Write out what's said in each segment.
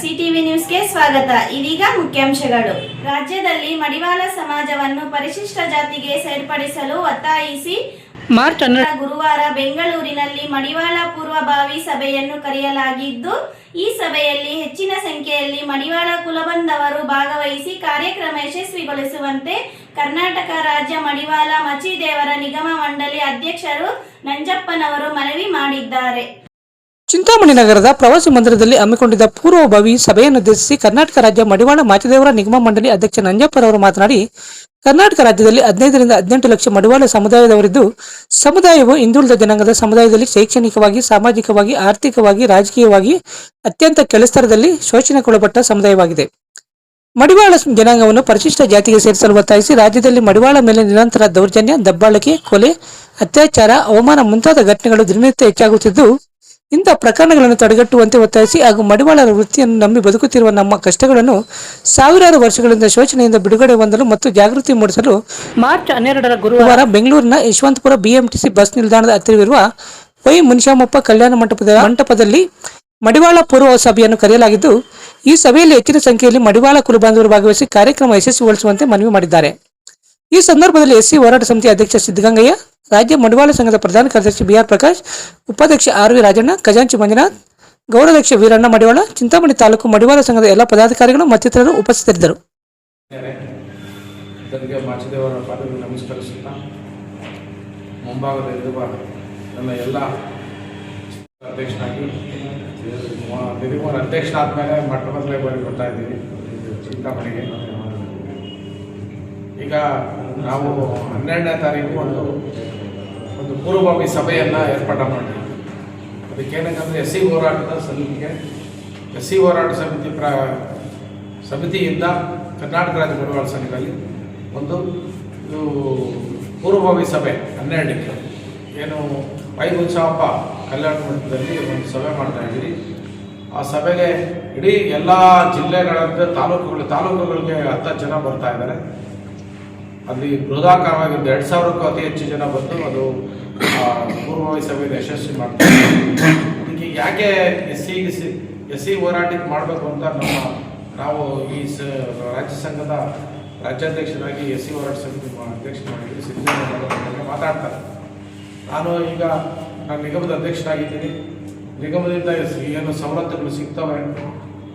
CTV ನ್ಯೂಸ್ಗೆ ಸ್ವಾಗತ. ಇದೀಗ ಮುಖ್ಯಾಂಶಗಳು. ರಾಜ್ಯದಲ್ಲಿ ಮಡಿವಾಳ ಸಮಾಜವನ್ನು ಪರಿಶಿಷ್ಟ ಜಾತಿಗೆ ಸೇರ್ಪಡಿಸಲು ಒತ್ತಾಯಿಸಿ ಮಾರ್ಚ್ 12 ಗುರುವಾರ ಬೆಂಗಳೂರಿನಲ್ಲಿ ಮಡಿವಾಳ ಪೂರ್ವಭಾವಿ ಸಭೆಯನ್ನು ಕರೆಯಲಾಗಿದ್ದು, ಈ ಸಭೆಯಲ್ಲಿ ಹೆಚ್ಚಿನ ಸಂಖ್ಯೆಯಲ್ಲಿ ಮಡಿವಾಳ ಕುಲಬಂಧವರು ಭಾಗವಹಿಸಿ ಕಾರ್ಯಕ್ರಮ ಯಶಸ್ವಿಗೊಳಿಸುವಂತೆ ಕರ್ನಾಟಕ ರಾಜ್ಯ ಮಡಿವಾಳ ಮಚಿದೇವರ ನಿಗಮ ಮಂಡಳಿ ಅಧ್ಯಕ್ಷರು ನಂಜಪ್ಪನವರು ಮನವಿ ಮಾಡಿದ್ದಾರೆ. ಚಿಂತಾಮಣಿ ನಗರದ ಪ್ರವಾಸಿ ಮಂದಿರದಲ್ಲಿ ಹಮ್ಮಿಕೊಂಡಿದ್ದ ಪೂರ್ವಭಾವಿ ಸಭೆಯನ್ನುದ್ದೇಶಿಸಿ ಕರ್ನಾಟಕ ರಾಜ್ಯ ಮಡಿವಾಳ ಮಾಚಿದೇವರ ನಿಗಮ ಮಂಡಳಿ ಅಧ್ಯಕ್ಷ ನಂಜಪ್ಪನವರು ಮಾತನಾಡಿ, ಕರ್ನಾಟಕ ರಾಜ್ಯದಲ್ಲಿ 15 ರಿಂದ 18 ಲಕ್ಷ ಮಡಿವಾಳ ಸಮುದಾಯದವರಿದ್ದು, ಸಮುದಾಯವು ಹಿಂದುಳಿದ ಜನಾಂಗದ ಸಮುದಾಯದಲ್ಲಿ ಶೈಕ್ಷಣಿಕವಾಗಿ, ಸಾಮಾಜಿಕವಾಗಿ, ಆರ್ಥಿಕವಾಗಿ, ರಾಜಕೀಯವಾಗಿ ಅತ್ಯಂತ ಕೆಳಸ್ತರದಲ್ಲಿ ಶೋಷಣೆಗೊಳಪಟ್ಟ ಸಮುದಾಯವಾಗಿದೆ. ಮಡಿವಾಳ ಜನಾಂಗವನ್ನು ಪರಿಶಿಷ್ಟ ಜಾತಿಗೆ ಸೇರಿಸಲು ಒತ್ತಾಯಿಸಿ ರಾಜ್ಯದಲ್ಲಿ ಮಡಿವಾಳ ಮೇಲೆ ನಿರಂತರ ದೌರ್ಜನ್ಯ, ದಬ್ಬಾಳಿಕೆ, ಕೊಲೆ, ಅತ್ಯಾಚಾರ, ಅವಮಾನ ಮುಂತಾದ ಘಟನೆಗಳು ದಿನನಿತ್ಯ ಹೆಚ್ಚಾಗುತ್ತಿದ್ದು, ಇಂಥ ಪ್ರಕರಣಗಳನ್ನು ತಡೆಗಟ್ಟುವಂತೆ ಒತ್ತಾಯಿಸಿ ಹಾಗೂ ಮಡಿವಾಳರ ವೃತ್ತಿಯನ್ನು ನಂಬಿ ಬದುಕುತ್ತಿರುವ ನಮ್ಮ ಕಷ್ಟಗಳನ್ನು ಸಾವಿರಾರು ವರ್ಷಗಳಿಂದ ಶೋಷಣೆಯಿಂದ ಬಿಡುಗಡೆ ಹೊಂದಲು ಮತ್ತು ಜಾಗೃತಿ ಮೂಡಿಸಲು ಮಾರ್ಚ್ 12 ಗುರುವಾರ ಬೆಂಗಳೂರಿನ ಯಶವಂತಪುರ ಬಿಎಂಟಿಸಿ ಬಸ್ ನಿಲ್ದಾಣದ ಹತ್ತಿರವಿರುವ ವೈ ಮುನಿಶಾಮಪ್ಪ ಕಲ್ಯಾಣ ಮಂಟಪದಲ್ಲಿ ಮಡಿವಾಳ ಪೂರ್ವ ಸಭೆಯನ್ನು ಕರೆಯಲಾಗಿದ್ದು, ಈ ಸಭೆಯಲ್ಲಿ ಹೆಚ್ಚಿನ ಸಂಖ್ಯೆಯಲ್ಲಿ ಮಡಿವಾಳ ಕುಲಬಾಂಧವರು ಭಾಗವಹಿಸಿ ಕಾರ್ಯಕ್ರಮ ಯಶಸ್ವಿಗೊಳಿಸುವಂತೆ ಮನವಿ ಮಾಡಿದ್ದಾರೆ. ಈ ಸಂದರ್ಭದಲ್ಲಿ ಎಸ್ಸಿ ಹೋರಾಟ ಸಮಿತಿ ಅಧ್ಯಕ್ಷ ಸಿದ್ದಗಂಗಯ್ಯ, ರಾಜ್ಯ ಮಡಿವಾಳ ಸಂಘದ ಪ್ರಧಾನ ಕಾರ್ಯದರ್ಶಿ ಬಿಆರ್ ಪ್ರಕಾಶ್, ಉಪಾಧ್ಯಕ್ಷ ಆರ್ವಿ ರಾಜಣ್ಣ, ಖಜಾಂಚಿ ಮಂಜುನಾಥ್, ಗೌರವಾಧ್ಯಕ್ಷ ವೀರಣ್ಣ ಮಡಿವಾಳ, ಚಿಂತಾಮಣಿ ತಾಲೂಕು ಮಡಿವಾಳ ಸಂಘದ ಎಲ್ಲ ಪದಾಧಿಕಾರಿಗಳು ಮತ್ತಿತರರು ಉಪಸ್ಥಿತರಿದ್ದರು. ಮಾಚಿದೇವರ ಪಾದಗಳಿಗೆ ನಮಸ್ಕರಿಸುತ್ತಾ, ಮುಂಭಾಗದಲ್ಲಿರುವ ನನ್ನ ಎಲ್ಲ ಅಧ್ಯಕ್ಷನಾಗಿ ನಿಗಮರ ಅಧ್ಯಕ್ಷನಾದ ಮೇಲೆ ಮೊದಲೇ ಬಾರಿ ಬರ್ತಾ ಇದ್ದೀವಿ ಚಿಂತಾಮಣಿಗೆ. ಈಗ ನಾವು 12ನೇ ತಾರೀಕು ಒಂದು ಪೂರ್ವಭಾವಿ ಸಭೆಯನ್ನು ಏರ್ಪಾಡು ಮಾಡಿದ್ವಿ. ಅದಕ್ಕೇನಂತಂದರೆ ಎಸ್ ಸಿ ಹೋರಾಟ ಸಮಿತಿಯಿಂದ ಕರ್ನಾಟಕ ರಾಜ್ಯ ಮಡಿವಾಳ ಸಂಘದಲ್ಲಿ ಇದು ಪೂರ್ವಭಾವಿ ಸಭೆ 12ಕ್ಕೆ ಏನು ವೈ ಮುನಿಶಾಮಪ್ಪ ಕಲ್ಯಾಣ ಮಂಟಪದಲ್ಲಿ ಒಂದು ಸಭೆ ಮಾಡ್ತಾ ಇದ್ದೀವಿ. ಆ ಸಭೆಗೆ ಇಡೀ ಎಲ್ಲ ಜಿಲ್ಲೆಗಳಂತೆ ತಾಲೂಕುಗಳಿಗೆ 10 ಜನ ಬರ್ತಾ ಇದ್ದಾರೆ. ಅಲ್ಲಿ ಬೃಹದಾಕಾರವಾಗಿ 2,000ಕ್ಕೂ ಅತಿ ಹೆಚ್ಚು ಜನ ಬಂದು ಅದು ಪೂರ್ವಭಾವಿ ಸಭೆಯನ್ನು ಯಶಸ್ವಿ ಮಾಡ್ತಾರೆ. ಇದಕ್ಕೆ ಯಾಕೆ ಎಸ್ ಸಿ ಹೋರಾಟಕ್ಕೆ ಮಾಡಬೇಕು ಅಂತ ನಾವು ಈ ರಾಜ್ಯ ಸಂಘದ ರಾಜ್ಯಾಧ್ಯಕ್ಷರಾಗಿ ಎಸ್ ಸಿ ಹೋರಾಟ ಸಮಿತಿ ಅಧ್ಯಕ್ಷರಾಗಿ ಸಿದ್ದರಾಮಯ್ಯ ಮಾತಾಡ್ತಾರೆ. ನಾನು ನಿಗಮದ ಅಧ್ಯಕ್ಷರಾಗಿದ್ದೀನಿ. ನಿಗಮದಿಂದ ಏನು ಸವಲತ್ತುಗಳು ಸಿಗ್ತವೆ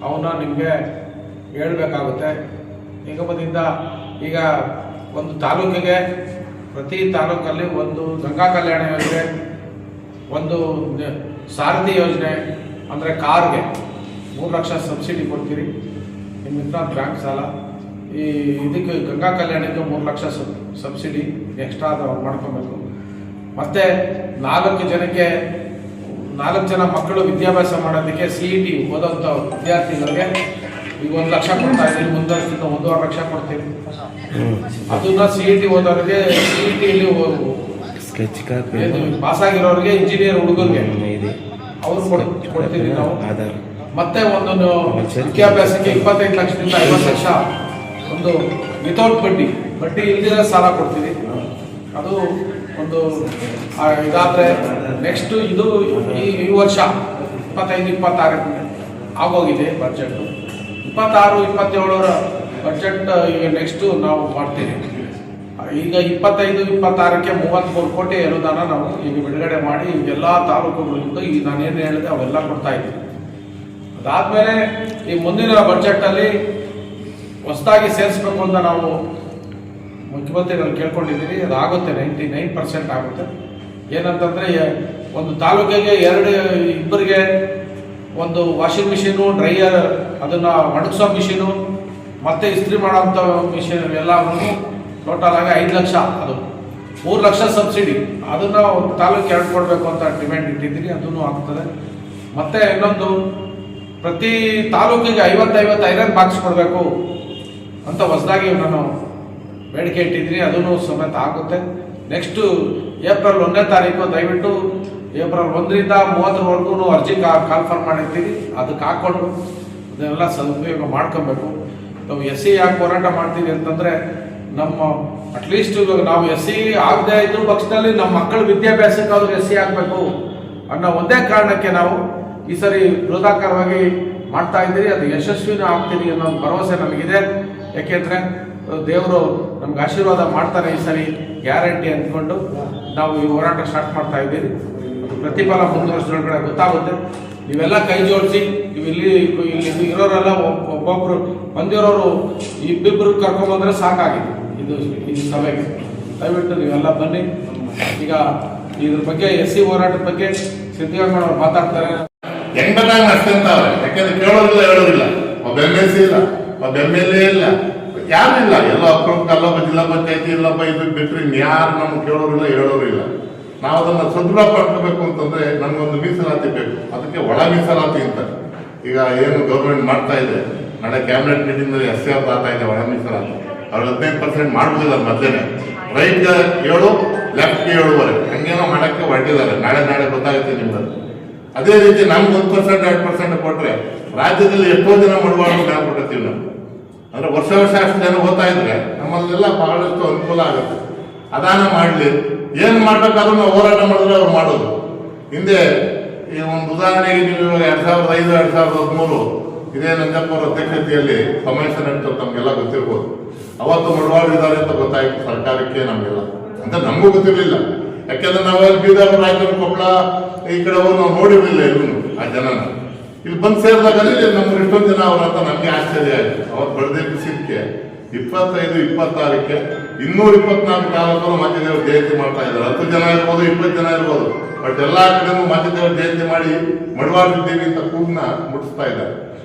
ಅವನ್ನ ನಿಮಗೆ ಹೇಳಬೇಕಾಗುತ್ತೆ. ನಿಗಮದಿಂದ ಈಗ ಒಂದು ತಾಲೂಕಿಗೆ ಪ್ರತಿ ತಾಲೂಕಲ್ಲಿ ಒಂದು ಗಂಗಾ ಕಲ್ಯಾಣ ಯೋಜನೆ, ಒಂದು ಸಾರಥಿ ಯೋಜನೆ ಅಂದರೆ ಕಾರ್ಗೆ 3 ಲಕ್ಷ ಸಬ್ಸಿಡಿ ಕೊಡ್ತೀರಿ. ನಿಮ್ಮಿಂದ ಬ್ಯಾಂಕ್ ಸಾಲ ಇದಕ್ಕೆ ಗಂಗಾ ಕಲ್ಯಾಣಕ್ಕೆ 3 ಲಕ್ಷ ಸಬ್ಸಿಡಿ ಎಕ್ಸ್ಟ್ರಾ ಮಾಡ್ಕೊಬೇಕು. ಮತ್ತು 4 ಜನ ಮಕ್ಕಳು ವಿದ್ಯಾಭ್ಯಾಸ ಮಾಡೋದಕ್ಕೆ CET ಓದೋಂಥ ವಿದ್ಯಾರ್ಥಿಗಳಿಗೆ ಈಗ 1 ಲಕ್ಷ ಕೊಡ್ತಾ ಇದ್ದೀವಿ. ಮುಂದುವರೆಸಿದ 1.5 ಲಕ್ಷ ಕೊಡ್ತೀವಿ. ಅದನ್ನ CET ಓದೋರಿಗೆ, CETಲಿ ಪಾಸಾಗಿರೋರಿಗೆ, ಇಂಜಿನಿಯರ್ ಹುಡುಗರಿಗೆ ಅವ್ರು ಕೊಡ್ತೀವಿ ನಾವು. ಮತ್ತೆ ಒಂದೊಂದು ವಿದ್ಯಾಭ್ಯಾಸಕ್ಕೆ 25 ಲಕ್ಷದಿಂದ 50 ಲಕ್ಷ ಒಂದು ವಿತೌಟ್ ಬಡ್ಡಿ ಇಲ್ದಿರೋ ಸಾಲ ಕೊಡ್ತೀವಿ. ಅದು ಒಂದು ಇದಾದರೆ ನೆಕ್ಸ್ಟ್ ಇದು ಈ ವರ್ಷ 25-26 ಆಗೋಗಿದೆ ಬಡ್ಜೆಟ್. 26-27 ಬಡ್ಜೆಟ್ ಈಗ ನೆಕ್ಸ್ಟು ನಾವು ಮಾಡ್ತೀವಿ. ಈಗ 25-26ಕ್ಕೆ 33 ಕೋಟಿ ಅನುದಾನ ನಾವು ಈಗ ಬಿಡುಗಡೆ ಮಾಡಿ ಎಲ್ಲ ತಾಲೂಕುಗಳಿಂದ ಈಗ ನಾನೇನು ಹೇಳಿದೆ ಅವೆಲ್ಲ ಕೊಡ್ತಾ ಇದ್ದೀವಿ. ಅದಾದಮೇಲೆ ಈ ಮುಂದಿನ ಬಡ್ಜೆಟಲ್ಲಿ ಹೊಸದಾಗಿ ಸೇರಿಸ್ಬೇಕು ಅಂತ ನಾವು ಮುಖ್ಯಮಂತ್ರಿಗಳು ಕೇಳ್ಕೊಂಡಿದ್ದೀವಿ. ಅದಾಗುತ್ತೆ, 99% ಆಗುತ್ತೆ. ಏನಂತಂದರೆ ಒಂದು ತಾಲೂಕಿಗೆ ಇಬ್ಬರಿಗೆ ಒಂದು ವಾಷಿಂಗ್ ಮಿಷಿನು, ಡ್ರೈಯರ್, ಅದನ್ನು ಒಣಗಿಸೋ ಮಿಷಿನು ಮತ್ತು ಇಸ್ತ್ರಿ ಮಾಡೋಂಥ ಮಿಷಿನ್ ಎಲ್ಲರೂ ಟೋಟಲ್ ಆಗಿ 5 ಲಕ್ಷ, ಅದು 3 ಲಕ್ಷ ಸಬ್ಸಿಡಿ, ಅದನ್ನು ತಾಲೂಕು 2 ಕೊಡಬೇಕು ಅಂತ ಡಿಮ್ಯಾಂಡ್ ಇಟ್ಟಿದ್ದೀನಿ. ಅದೂ ಆಗ್ತದೆ. ಮತ್ತು ಇನ್ನೊಂದು ಪ್ರತಿ ತಾಲೂಕಿಗೆ 50 ಐರನ್ ಬಾಕ್ಸ್ ಕೊಡಬೇಕು ಅಂತ ಹೊಸದಾಗಿ ನಾನು ಬೇಡಿಕೆ ಇಟ್ಟಿದ್ದೀನಿ. ಅದೂ ಸಮೇತ ಆಗುತ್ತೆ. ನೆಕ್ಸ್ಟು ಏಪ್ರಿಲ್ 1ನೇ ತಾರೀಕು ದಯವಿಟ್ಟು ಏಪ್ರಿಲ್ 1ರಿಂದ 30ರವರೆಗೂ ಅರ್ಜಿ ಕಾಲ್ಫರ್ ಮಾಡಿರ್ತೀವಿ. ಅದಕ್ಕೆ ಹಾಕ್ಕೊಂಡು ಅದನ್ನೆಲ್ಲ ಸದುಪಯೋಗ ಮಾಡ್ಕೊಬೇಕು. ನಾವು ಎಸ್ ಸಿ ಯಾಕೆ ಹೋರಾಟ ಮಾಡ್ತೀವಿ ಅಂತಂದರೆ, ನಮ್ಮ ಅಟ್ಲೀಸ್ಟ್ ಇವಾಗ ನಾವು ಎಸ್ ಸಿ ಆಗದೆ ಇದ್ರೂ ಪಕ್ಷದಲ್ಲಿ ನಮ್ಮ ಮಕ್ಕಳ ವಿದ್ಯಾಭ್ಯಾಸಕ್ಕಾದ್ರೂ ಎಸ್ ಸಿ ಆಗಬೇಕು ಅನ್ನೋ ಒಂದೇ ಕಾರಣಕ್ಕೆ ನಾವು ಈ ಸರಿ ಬೃಹದಾಕಾರವಾಗಿ ಮಾಡ್ತಾ ಇದ್ದೀರಿ, ಅದು ಯಶಸ್ವಿನೂ ಆಗ್ತೀನಿ ಅನ್ನೋ ಒಂದು ಭರವಸೆ ನನಗಿದೆ. ಯಾಕೆಂದರೆ ದೇವರು ನಮ್ಗೆ ಆಶೀರ್ವಾದ ಮಾಡ್ತಾರೆ ಈ ಸರಿ ಗ್ಯಾರಂಟಿ ಅಂದ್ಕೊಂಡು ನಾವು ಈ ಹೋರಾಟ ಸ್ಟಾರ್ಟ್ ಮಾಡ್ತಾ ಇದ್ದೀರಿ. ಪ್ರತಿಫಲ ಮುಂದಿನ ವರ್ಷದೊಳಗಡೆ ಗೊತ್ತಾಗುತ್ತೆ. ನೀವೆಲ್ಲ ಕೈ ಜೋಡಿಸಿ, ನೀವು ಇಲ್ಲಿ ಇರೋರೆಲ್ಲ ಒಬ್ಬೊಬ್ಬರು ಬಂದಿರೋರು ಇಬ್ಬಿಬ್ಬರು ಕರ್ಕೊಂಬಂದ್ರೆ ಸಾಕಾಗಿದೆ ಇದು ಸಭೆಗೆ. ದಯವಿಟ್ಟು ನೀವೆಲ್ಲ ಬನ್ನಿ. ಈಗ ಇದ್ರ ಬಗ್ಗೆ SC ಹೋರಾಟದ ಬಗ್ಗೆ ಸಿದ್ದರಾಮಯ್ಯ ಅವರು ಮಾತಾಡ್ತಾರೆ. ಹೆಂಗ್ ಬೇಕಾಗ ಅಷ್ಟಂತಾವ್ರೆ, ಯಾಕಂದ್ರೆ ಕೇಳೋದಿಲ್ಲ ಹೇಳೋದಿಲ್ಲ. ಒಬ್ಬ MLC ಇಲ್ಲ, ಒಬ್ಬ MLA ಇಲ್ಲ, ಯಾರಿಲ್ಲ. ಎಲ್ಲ ಅಲ್ಲೊಬ್ಬ ಜಿಲ್ಲಾ ಪಂಚಾಯತಿ ಇಲ್ಲೊಬ್ಬ ಇದು ಬಿಟ್ಟರೆ ಯಾರು ನಮ್ಗೆ ಕೇಳೋರಿಲ್ಲ ಹೇಳೋರಿಲ್ಲ. ನಾವು ಅದನ್ನ ಸದೃಢ ಪಡ್ಕೋಬೇಕು ಅಂತಂದ್ರೆ ನಮ್ಗೊಂದು ಮೀಸಲಾತಿ ಬೇಕು. ಅದಕ್ಕೆ ಒಳ ಮೀಸಲಾತಿ ಅಂತ ಈಗ ಏನು ಗೌರ್ಮೆಂಟ್ ಮಾಡ್ತಾ ಇದೆ, ನಾಳೆ ಕ್ಯಾಬಿನೆಟ್ ಮೀಟಿಂಗ್ SC ಅವ್ರು ಆಗ್ತಾ ಇದೆ ಒಳ ಮೀಸಲಾತಿ. ಅವ್ರು 15% ಮಾಡ್ಬೋದಿಲ್ಲ ಮೊದಲೇನೆ. ರೈಟ್ 7, ಲೆಫ್ಟ್ 7.5 ಹಂಗೇನೋ ಮಾಡಕ್ಕೆ ಹೊರಟಿದ್ದಾರೆ. ನಾಳೆ ಗೊತ್ತಾಗುತ್ತೆ ನಿಮ್ದು. ಅದೇ ರೀತಿ ನಮ್ಗೆ 1%, 2% ಕೊಟ್ರೆ ರಾಜ್ಯದಲ್ಲಿ ಎಷ್ಟೋ ಜನ ಮಡುವಾಡ ನಾವು ಕೊಟ್ಟಿರ್ತೀವಿ. ನಾವು ಅಂದ್ರೆ ವರ್ಷ ಅಷ್ಟು ಜನ ಓದ್ತಾ ಇದ್ರೆ ನಮ್ಮಲ್ಲೆಲ್ಲ ಬಹಳಷ್ಟು ಅನುಕೂಲ ಆಗುತ್ತೆ. ಅದಾನ ಮಾಡಲಿ, ಏನು ಮಾಡ್ಬೇಕಾದ್ರೂ ನಾವು ಹೋರಾಟ ಮಾಡಿದ್ರೆ ಅವ್ರು ಮಾಡೋದು. ಹಿಂದೆ ಈ ಒಂದು ಉದಾಹರಣೆಗೆ ನೀವು 2005, 2013 ಇದೇ ನಂಜಪ್ಪ ಅವರ ಅಧ್ಯಕ್ಷತೆಯಲ್ಲಿ ಸಮಾವೇಶ ನಡೆದು ತಮಗೆಲ್ಲ ಗೊತ್ತಿರ್ಬೋದು. ಅವತ್ತು ಮಡುವಾಡ ಇದ್ದಾರೆ ಅಂತ ಗೊತ್ತಾಯ್ತು ಸರ್ಕಾರಕ್ಕೆ, ನಮಗೆಲ್ಲ ಅಂತ ನಮಗೂ ಗೊತ್ತಿರಲಿಲ್ಲ. ಯಾಕೆಂದ್ರೆ ನಾವೆಲ್ಲ ಬೀದರ್, ರಾಯಚೂರು, ಕೊಪ್ಪಳ ಈ ಕಡೆ ಹೋಗಿ ನಾವು ನೋಡಿರಲಿಲ್ಲ ಎಲ್ಲೂ ಆ ಜನನ. ಇಲ್ಲಿ ಬಂದು ಸೇರಿದಾಗಲೇ ನಮ್ಗೆ ಎಷ್ಟೊಂದು ಜನ ಅವ್ರ ಅಂತ ನಮಗೆ ಆಶ್ಚರ್ಯ ಆಯ್ತು. ಅವತ್ತು ಬಡದೇ ಬಿಸಿಕ್ಕೆ 25, 26ಕ್ಕೆ 224 ತಾಲೂಕಲ್ಲಿ ಮಾಚಿದೇವ್ರ ಜಯಂತಿ ಮಾಡ್ತಾ ಇದ್ದಾರೆ. 10 ಜನ ಇರ್ಬೋದು, 20 ಜನ ಇರ್ಬೋದು, ಬಟ್ ಎಲ್ಲಾ ಕಡೆನೂ ಮಾಚಿದೇವ್ರ ಜಯಂತಿ ಮಾಡಿ ಮಡುವಾಗಿದ್ದೀವಿ ಅಂತ ಕೂಗ್ನ ಮುಟ್ಟಿಸ್ತಾ ಇದ್ದಾರೆ.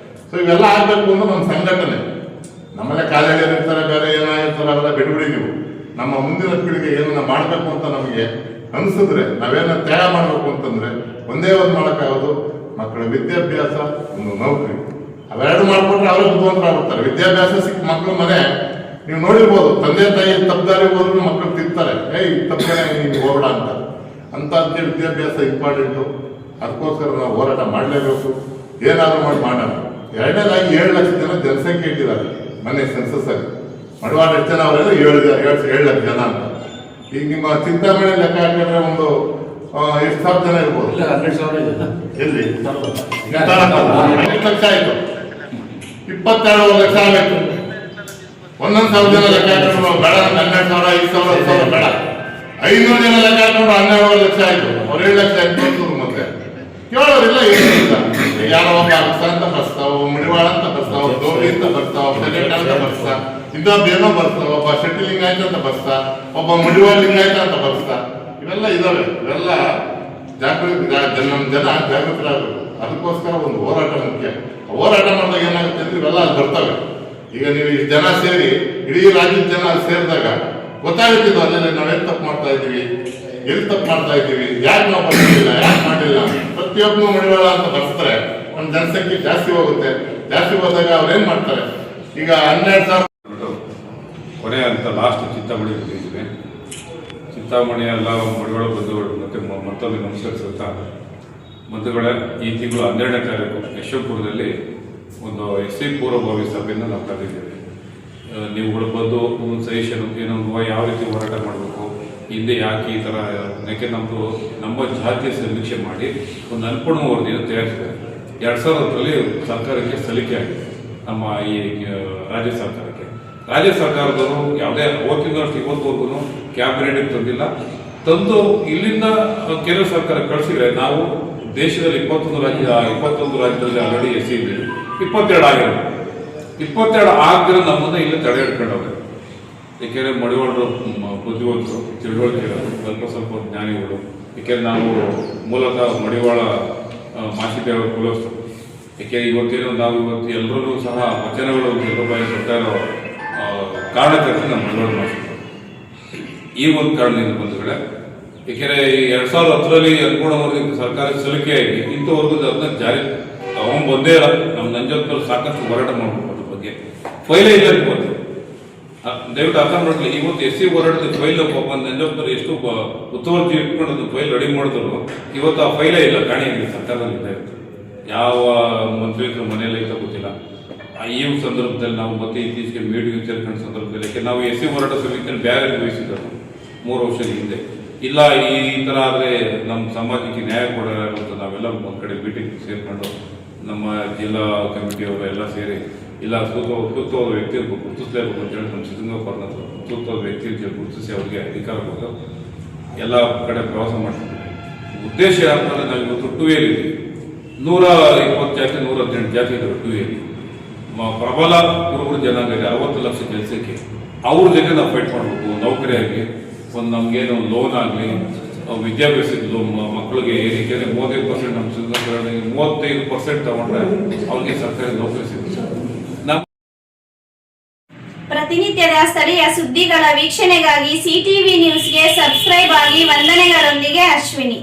ಸೊ ಇವೆಲ್ಲ ಆಗ್ಬೇಕು ಅಂದ್ರೆ ನಮ್ಮ ಸಂಘಟನೆ. ನಮ್ಮಲ್ಲೇ ಕಾಲೇಜಲ್ಲಿ ಇರ್ತಾರೆ, ಬೇರೆ ಏನಾಗಿರ್ತಾರೆ, ಅವೆಲ್ಲ ಬಿಡ್ಬಿಡಿ ನೀವು. ನಮ್ಮ ಮುಂದಿನ ಪೀಳಿಗೆ ಏನನ್ನ ಮಾಡಬೇಕು ಅಂತ ನಮಗೆ ಅನಿಸಿದ್ರೆ, ನಾವೇನ ತ್ಯಾಗ ಮಾಡಬೇಕು ಅಂತಂದ್ರೆ ಒಂದೇ ಒಂದು ಮಾಡೋಕ್ಕಾಗೋದು ಮಕ್ಕಳ ವಿದ್ಯಾಭ್ಯಾಸ, ಒಂದು ನೌಕರಿ. ಅವೆರಡು ಮಾಡ್ಕೊಂಡ್ರೆ ಅವರೇ ಬುದ್ಧಿವಂತರಾಗುತ್ತಾರೆ. ವಿದ್ಯಾಭ್ಯಾಸ ಸಿಕ್ಕ ಮಕ್ಕಳು ಮನೆ ನೀವು ನೋಡಿರ್ಬೋದು, ತಂದೆ ತಾಯಿ ತಪ್ಪದಾರಿ ಹೋದ್ರು ಮಕ್ಕಳು ತಿಂತಾರೆ, ತಪ್ಪನೆ ನೀವು ಹೋಗಬೇಡ ಅಂತ ಅಂತೇಳಿ ವಿದ್ಯಾಭ್ಯಾಸ ಇಂಪಾರ್ಟೆಂಟು. ಅದಕ್ಕೋಸ್ಕರ ನಾವು ಹೋರಾಟ ಮಾಡಲೇಬೇಕು, ಏನಾದರೂ ಮಾಡೋಣ. ಎರಡನೇದಾಗಿ 7 ಲಕ್ಷ ಜನ ಜನಸಂಖ್ಯೆ ಇಟ್ಟಿದ್ದಾರೆ ಮೊನ್ನೆ ಸೆನ್ಸಸ್ ಆಗಿ. ಮಡುವಾಡ ಎಷ್ಟು ಜನ ಅವರೆಲ್ಲ 7 ಲಕ್ಷ ಜನ ಅಂತ. ಈಗ ನಿಮ್ಮ ಚಿಂತಾಮಣಿ ಲೆಕ್ಕ ಹಾಕಿದ್ರೆ ಒಂದು ಎಷ್ಟು ಸಾವಿರ ಜನ ಇರ್ಬೋದು? 12,000 ಎಲ್ಲಿ 5 ಲಕ್ಷ ಆಯ್ತು, 22 ಲಕ್ಷ ಆಗಬೇಕು. 1,000 ಜನ ಲೆಕ್ಕ ಹಾಕಿದ್ರು ನಾವು ಬೇಡ, 12,000, 5,000, 10,000 ಬೇಡ. 500 ಜನ ಲೆಕ್ಕ ಹಾಕಿದ್ರು 12 ಲಕ್ಷ ಆಯ್ತು. ಅವ್ರು 7 ಲಕ್ಷ ಆಯ್ತು. ಮತ್ತೆ ಕೇಳೋರಿಲ್ಲ, ಏನಿಲ್ಲ. ಯಾರೋ ಒಬ್ಬ ಅರಸ ಅಂತ ಬರ್ತಾವ, ಮಡಿವಾಳ ಅಂತ ಬರ್ತಾವ, ಗೌರಿ ಅಂತ ಬರ್ತಾವ, ಸೆಲೆಕ್ಟ್ ಅಂತ ಬರ್ತಾ, ಇನ್ನೊಬ್ಬೇನೋ ಬರ್ತಾವ, ಒಬ್ಬ ಶೆಟ್ಟಿ ಲಿಂಗಾಯತ ಅಂತ ಬರ್ತಾ, ಒಬ್ಬ ಮಡಿವಾಳ ಲಿಂಗಾಯತ ಅಂತ ಬರ್ತಾ. ಇವೆಲ್ಲ ಇದಾವೆ. ಇವೆಲ್ಲ ನಮ್ಮ ಜನ ಜಾಗೃತರಾಗಬೇಕು. ಅದಕ್ಕೋಸ್ಕರ ಒಂದು ಹೋರಾಟ ಮುಖ್ಯ. ಹೋರಾಟ ಮಾಡಿದಾಗ ಏನಾಗುತ್ತೆ ಅಂದ್ರೆ ಇವೆಲ್ಲ ಅಲ್ಲಿ ಬರ್ತವೆ. ಈಗ ನೀವು ಈ ಜನ ಸೇರಿ ಇಡೀ ರಾಜ್ಯದ ಜನ ಅಲ್ಲಿ ಸೇರಿದಾಗ ಗೊತ್ತಾಗುತ್ತಿದ್ದು ಅಲ್ಲೇ ನಾವೇನು ತಪ್ಪು ಮಾಡ್ತಾ ಇದ್ದೀವಿ, ಎಲ್ಲಿ ತಪ್ಪು ಮಾಡ್ತಾ ಇದ್ದೀವಿ, ಯಾಕೆ ನಾವು ಬರ್ತಿಲ್ಲ, ಯಾಕೆ ಮಾಡಿಲ್ಲ. ಪ್ರತಿಯೊಬ್ಬನು ಮಡಿವಾಳ ಅಂತ ಬರ್ತಾರೆ, ನಮ್ಮ ಜನಸಂಖ್ಯೆ ಜಾಸ್ತಿ ಹೋಗುತ್ತೆ. ಜಾಸ್ತಿ ಹೋದಾಗ ಅವ್ರೇನ್ ಮಾಡ್ತಾರೆ, ಈಗ 12,000 ಕೊನೆ ಅಂತ ಲಾಸ್ಟ್ ಚಿಂತಾಮಣಿ ಬಂದಿದ್ದೀವಿ. ಚಿಂತಾಮಣಿ ಎಲ್ಲ ಮಡಿವಾಳ ಬಂಧುಗಳು ಮತ್ತೆ ಮತ್ತೊಂದು ನಮಸ್ಕರಿಸುತ್ತಾ, ಬಂಧುಗಳೇ, ಈ ತಿಂಗಳು 12ನೇ ತಾರೀಕು ಯಶವಂತಪುರದಲ್ಲಿ ಒಂದು SC ಪೂರ್ವಭಾವಿ ಸಭೆಯನ್ನು ನಾವು ಕರೆದಿದ್ದೇವೆ. ನೀವುಗಳು ಬಂದು ಒಂದು ಸಜೆಷನ್ ಏನೋ ಯಾವ ರೀತಿ ಹೋರಾಟ ಮಾಡಬೇಕು, ಹಿಂದೆ ಯಾಕೆ ಈ ಥರ, ಯಾಕೆ ನಮ್ಮ ಜಾತಿಯ ಸಮೀಕ್ಷೆ ಮಾಡಿ ಒಂದು ಅನುಪೂರ್ಣ ವರದಿಯನ್ನು ತಯಾರಿಸಿದ್ದಾರೆ. 2010ರಲ್ಲಿ ಸರ್ಕಾರಕ್ಕೆ ಸಲ್ಲಿಕೆ ಆಗಿದೆ. ನಮ್ಮ ಈ ರಾಜ್ಯ ಸರ್ಕಾರಕ್ಕೆ, ರಾಜ್ಯ ಸರ್ಕಾರದವರು ಯಾವುದೇ ಅವತ್ತಿನ ಇವತ್ತುವರೆಗೂ ಕ್ಯಾಬಿನೆಟ್ ತಂದಿಲ್ಲ. ತಂದು ಇಲ್ಲಿಂದ ಕೇಂದ್ರ ಸರ್ಕಾರ ಕಳಿಸಿದ್ರೆ ನಾವು ದೇಶದಲ್ಲಿ 21 ರಾಜ್ಯದಲ್ಲಿ ಆಲ್ರೆಡಿ SC ಇದೆ, 22 ಆಗಿರೋದು. 22 ಆಗದಿರೋ ನಮ್ಮನ್ನು ಇಲ್ಲಿ ತಡೆ ಹಿಡ್ಕೊಂಡವ್ರೆ. ಏಕೆಂದರೆ ಮಡಿವಾಳರು ಬುದ್ಧಿವಂತರು, ತಿಳುವಳಿಕೆ ಇರೋದು, ಸ್ವಲ್ಪ ಜ್ಞಾನಿಗಳು. ಏಕೆಂದರೆ ನಾವು ಮೂಲತಃ ಮಡಿವಾಳ ಮಾಚಿದೇವರ ಕುಲಸ್ಥರು. ಏಕೆಂದರೆ ಇವತ್ತೇನು ನಾವು ಇವತ್ತು ಎಲ್ಲರೂ ಸಹ ವಚನಗಳು ರೂಪಾಯಿ ಕೊಡ್ತಾ ಇರೋ ಕಾರಣಕರ್ತ ನಮ್ಮ ಮಡಿವಾಳ ಮಾಚಿದೇವರು. ಈ ಒಂದು ಕಾರಣದಿಂದ ಬಂಧುಗಳೇ, ಏಕೆಂದರೆ 2010ರಲ್ಲಿ ಅನುಗುಣವಾಗಿ ಸರ್ಕಾರ ಸಲ್ಲಿಕೆಯಾಗಿ ಇಂಥವರೆಗೂ ಅದನ್ನ ಜಾರಿ ಬಂದೇ ಇಲ್ಲ. ನಮ್ಮ ನಂಜಪ್ಪರು ಸಾಕಷ್ಟು ಹೋರಾಟ ಮಾಡಬೇಕು ಅದ್ರ ಬಗ್ಗೆ. ಫೈಲೇ ಇಲ್ಲ ಇವತ್ತು. ದಯವಿಟ್ಟು ಅರ್ಥ ಮಾಡಲಿ. ಇವತ್ತು SC ಹೋರಾಟದ ಫೈಲ್ ಪಾಪ ನಂಜಪ್ಪರು ಎಷ್ಟು ಮುತುವರ್ಜಿ ಇಟ್ಕೊಂಡು ಅದು ಫೈಲ್ ರೆಡಿ ಮಾಡಿದ್ರು, ಇವತ್ತು ಆ ಫೈಲೇ ಇಲ್ಲ, ಕಾಣಿಯಾಗಿದೆ ಸರ್ಕಾರದಲ್ಲಿ ಇದ್ದ ಇರುತ್ತೆ. ಯಾವ ಮಂತ್ರಿಗಳ ಮನೆಯಲ್ಲೇ ಇದ್ದ ಗೊತ್ತಿಲ್ಲ. ಈ ಸಂದರ್ಭದಲ್ಲಿ ನಾವು ಮತ್ತೆ ಇತ್ತೀಚೆಗೆ ಮೀಟಿಂಗ್ ಸೇರ್ಕೊಂಡ ಸಂದರ್ಭದಲ್ಲಿ, ಯಾಕೆ ನಾವು SC ಹೋರಾಟ ಸಮಿತಿಯಲ್ಲಿ ಬೇರೆ ವಹಿಸಿದ್ರು 3 ವರ್ಷದ ಹಿಂದೆ. ಇಲ್ಲ ಈ ಥರ ಆದರೆ ನಮ್ಮ ಸಮಾಜಕ್ಕೆ ನ್ಯಾಯ ಕೊಡೋಣ ಅಂತ ನಾವೆಲ್ಲ ಒಂದು ಕಡೆ ಮೀಟಿಂಗ್ ಸೇರ್ಕೊಂಡು ನಮ್ಮ ಜಿಲ್ಲಾ ಕಮಿಟಿಯವರು ಎಲ್ಲ ಸೇರಿ ಇಲ್ಲ ಸೂಕ್ತವಾದ ವ್ಯಕ್ತಿ ಗುರುತಿಸಲೇಬೇಕು ಅಂತೇಳಿ ನಮ್ಮ ಸಿದ್ಧಗಂಗಪ್ಪನ ಸೂಕ್ತವಾದ ವ್ಯಕ್ತಿ ಗುರುತಿಸಿ ಅವರಿಗೆ ಅಧಿಕಾರ ಕೊಟ್ಟು ಎಲ್ಲ ಕಡೆ ಪ್ರವಾಸ ಮಾಡ್ತಿದ್ವಿ. ಉದ್ದೇಶ ಯಾಕಂದ್ರೆ ನಾವು ಇವತ್ತು ಟೂವೇಲಿ 120 ಜಾತಿ 118 ಜಾತಿ ಇದ್ದಾರೆ ಟೂವೇಲಿ. ಪ್ರಬಲ ಕುರುಬರ ಜನಾಂಗ ಇದೆ, 60 ಲಕ್ಷ ಜನಸಂಖ್ಯೆ. ಅವ್ರ ಜೊತೆ ನಾವು ಫೈಟ್ ಮಾಡಬೇಕು. ನೌಕರಿಯಾಗಿ ಒಂದು ನಮಗೇನು ಲೋನ್ ಆಗಲಿ, ವಿದ್ಯಾಭ್ಯಾಸದ ಮಕ್ಕಳಿಗೆ ಏನಕ್ಕೆ 35% ನಮ್ಮ ಸಿದ್ಧಗಂಗಾ 35% ತಗೊಂಡ್ರೆ ಅವ್ರಿಗೆ ಸರ್ಕಾರಿ ನೌಕರಿ ಸಿಗುತ್ತೆ. ಪ್ರತಿನಿತ್ಯದ ಸ್ಥಳೀಯ ಸುದ್ದಿಗಳ ವೀಕ್ಷಣೆಗಾಗಿ ಸಿಟಿವಿ ನ್ಯೂಸ್ಗೆ ಸಬ್ಸ್ಕ್ರೈಬ್ ಆಗಿ. ವಂದನೆಗಳೊಂದಿಗೆ ಅಶ್ವಿನಿ.